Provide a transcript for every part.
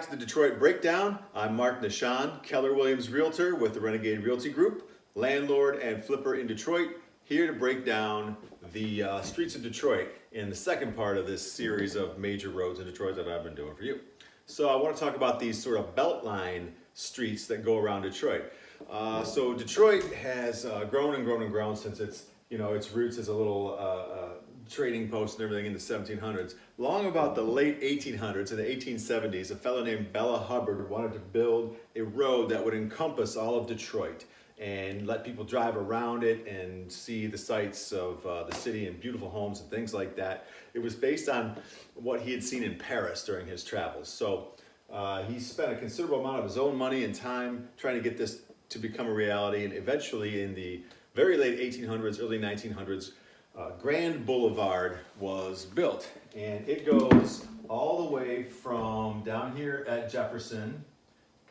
back to the Detroit Breakdown. I'm Mark Nishan, Keller Williams Realtor with the Renegade Realty Group, landlord and flipper in Detroit, here to break down the streets of Detroit in the second part of this series of major roads in Detroit that I've been doing for you. So I want to talk about these sort of Beltline streets that go around Detroit. So Detroit has grown and grown and grown since its roots as a little trading post and everything in the 1700s. Long about the late 1800s and the 1870s, a fellow named Bella Hubbard wanted to build a road that would encompass all of Detroit and let people drive around it and see the sights of the city and beautiful homes and things like that. It was based on what he had seen in Paris during his travels. So he spent a considerable amount of his own money and time trying to get this to become a reality, and eventually in the very late 1800s, early 1900s, Grand Boulevard was built, and it goes all the way from down here at Jefferson,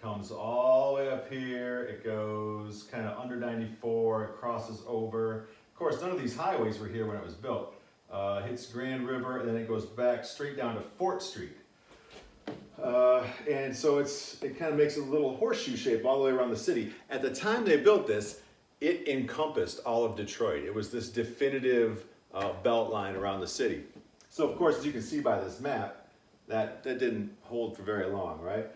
comes all the way up here, it goes kind of under 94, it crosses over. Of course, none of these highways were here when it was built. Hits Grand River, and then it goes back straight down to Fort Street. And so it kind of makes a little horseshoe shape all the way around the city. At the time they built this, it encompassed all of Detroit. It was this definitive belt line around the city. So of course, as you can see by this map, that didn't hold for very long, right?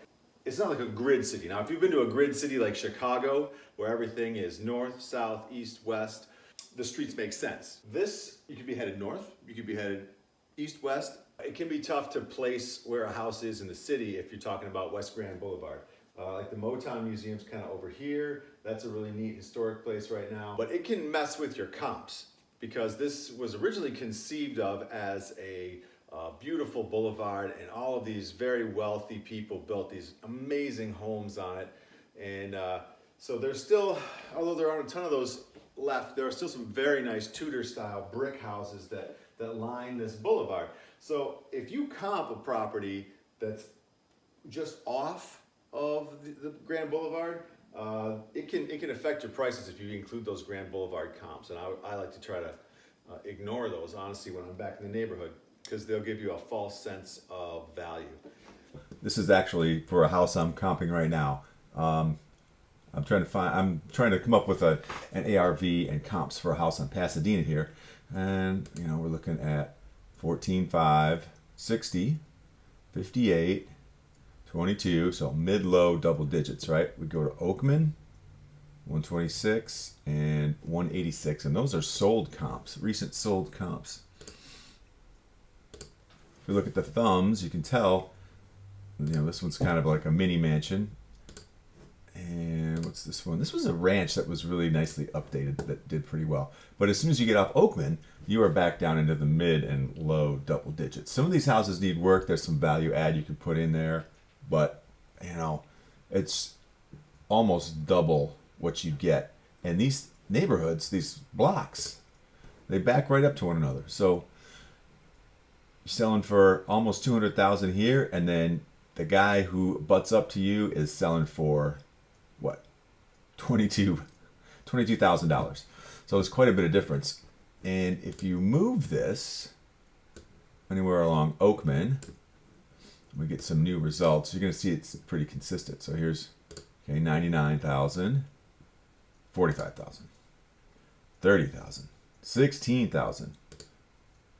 It's not like a grid city. Now, if you've been to a grid city like Chicago, where everything is north, south, east, west, the streets make sense. This, you could be headed north, you could be headed east, west. It can be tough to place where a house is in the city if you're talking about West Grand Boulevard. Like the Motown Museum's kind of over here. That's a really neat historic place right now. But it can mess with your comps because this was originally conceived of as a beautiful boulevard, and all of these very wealthy people built these amazing homes on it. And so there's still, although there aren't a ton of those left, there are still some very nice Tudor style brick houses that line this boulevard. So if you comp a property that's just off of the Grand Boulevard, it can affect your prices if you include those Grand Boulevard comps. And I like to try to ignore those, honestly, when I'm back in the neighborhood, because they'll give you a false sense of value. This is actually for a house I'm comping right now. I'm trying to come up with an ARV and comps for a house on Pasadena here, and we're looking at 14.5, 60, 58, 22, so mid-low double digits, right? We go to Oakman, 126 and 186, and those are sold comps, recent sold comps. If we look at the thumbs, you can tell, this one's kind of like a mini mansion. And what's this one? This was a ranch that was really nicely updated that did pretty well. But as soon as you get off Oakman, you are back down into the mid and low double digits. Some of these houses need work. There's some value add you can put in there. But, it's almost double what you get. And these neighborhoods, these blocks, they back right up to one another. So you're selling for almost $200,000 here, and then the guy who butts up to you is selling for what? $22,000. So it's quite a bit of difference. And if you move this anywhere along Oakman, we get some new results. You're going to see it's pretty consistent. So here's 99,000, 45,000, 30,000, 16,000,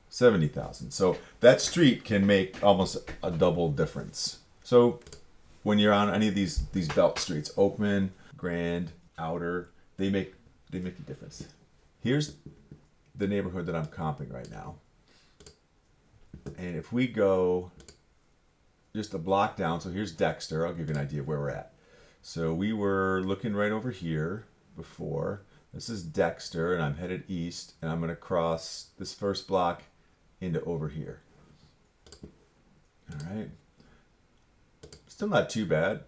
70,000. So that street can make almost a double difference. So when you're on any of these belt streets, Oakman, Grand, Outer, they make a difference. Here's the neighborhood that I'm comping right now. And if we go just a block down, so here's Dexter, I'll give you an idea of where we're at. So we were looking right over here before. This is Dexter, and I'm headed east, and I'm going to cross this first block into over here. All right. Still not too bad.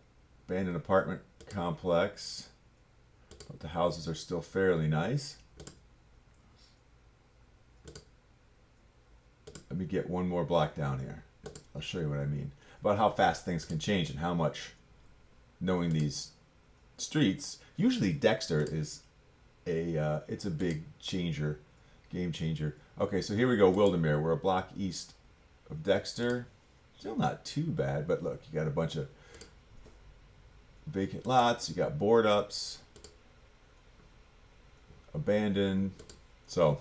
Abandoned apartment complex. But the houses are still fairly nice. Let me get one more block down here. I'll show you what I mean. About how fast things can change and how much knowing these streets. Usually Dexter is it's a big changer, game changer. Okay, so here we go, Wildermere. We're a block east of Dexter. Still not too bad, but look, you got a bunch of vacant lots, you got board ups, abandoned. So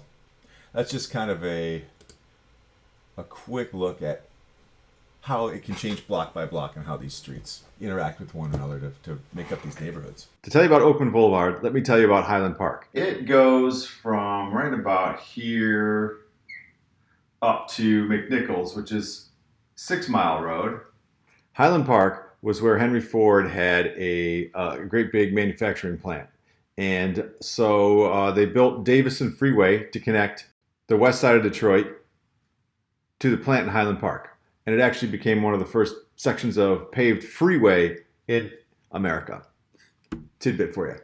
that's just kind of a quick look at how it can change block by block and how these streets interact with one another to make up these neighborhoods. To tell you about Oakman Boulevard, let me tell you about Highland Park. It goes from right about here up to McNichols, which is 6 Mile Road. Highland Park was where Henry Ford had a great big manufacturing plant. And so they built Davison Freeway to connect the west side of Detroit to the plant in Highland Park. And it actually became one of the first sections of paved freeway in America. Tidbit for you.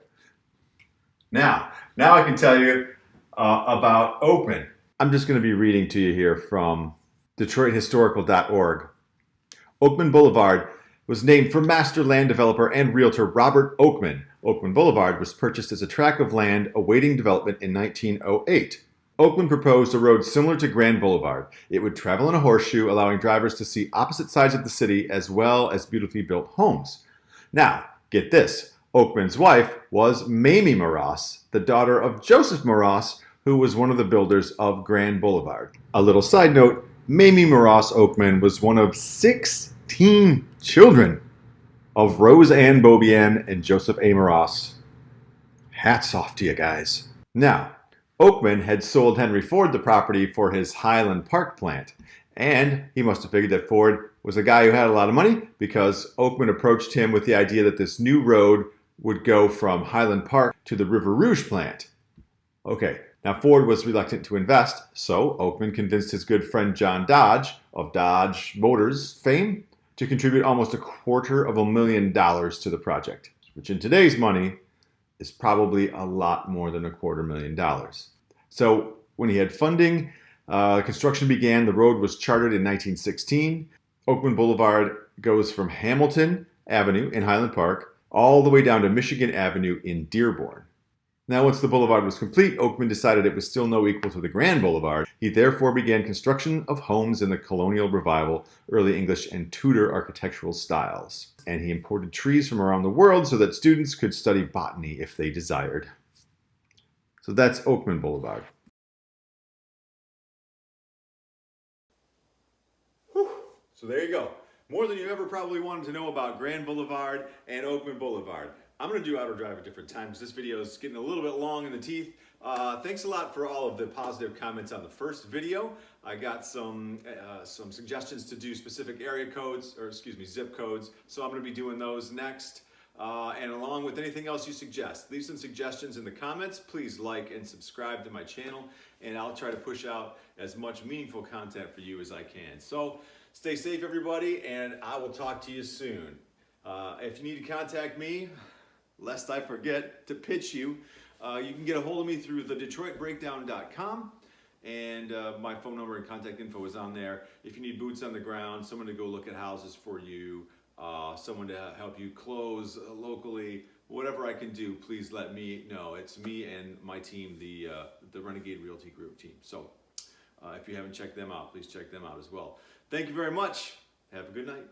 Now I can tell you about Oakman. I'm just going to be reading to you here from DetroitHistorical.org. Oakman Boulevard was named for master land developer and realtor Robert Oakman. Oakman Boulevard was purchased as a tract of land awaiting development in 1908. Oakman proposed a road similar to Grand Boulevard. It would travel in a horseshoe, allowing drivers to see opposite sides of the city as well as beautifully built homes. Now, get this. Oakman's wife was Mamie Moross, the daughter of Joseph Moross, who was one of the builders of Grand Boulevard. A little side note, Mamie Moross Oakman was one of 16 children of Rose Ann Beaubien and Joseph A. Moross. Hats off to you guys. Now, Oakman had sold Henry Ford the property for his Highland Park plant, and he must have figured that Ford was a guy who had a lot of money because Oakman approached him with the idea that this new road would go from Highland Park to the River Rouge plant. Okay, now Ford was reluctant to invest, so Oakman convinced his good friend John Dodge of Dodge Motors fame to contribute almost $250,000 to the project, which in today's money is probably a lot more than $250,000. So when he had funding, construction began. The road was chartered in 1916. Oakman Boulevard goes from Hamilton Avenue in Highland Park all the way down to Michigan Avenue in Dearborn. Now, once the boulevard was complete, Oakman decided it was still no equal to the Grand Boulevard. He therefore began construction of homes in the Colonial Revival, Early English, and Tudor architectural styles. And he imported trees from around the world so that students could study botany if they desired. So that's Oakman Boulevard. Whew. So there you go. More than you ever probably wanted to know about Grand Boulevard and Oakman Boulevard. I'm going to do Auto Drive at different times. This video is getting a little bit long in the teeth. Thanks a lot for all of the positive comments on the first video. I got some suggestions to do specific area codes, or excuse me, zip codes. So I'm going to be doing those next. And along with anything else you suggest, leave some suggestions in the comments. Please like and subscribe to my channel, and I'll try to push out as much meaningful content for you as I can. So stay safe, everybody, and I will talk to you soon. If you need to contact me, lest I forget to pitch you, you can get a hold of me through thedetroitbreakdown.com, and my phone number and contact info is on there. If you need boots on the ground, someone to go look at houses for you, someone to help you close locally, whatever I can do, please let me know. It's me and my team, the Renegade Realty Group team. So if you haven't checked them out, please check them out as well. Thank you very much. Have a good night.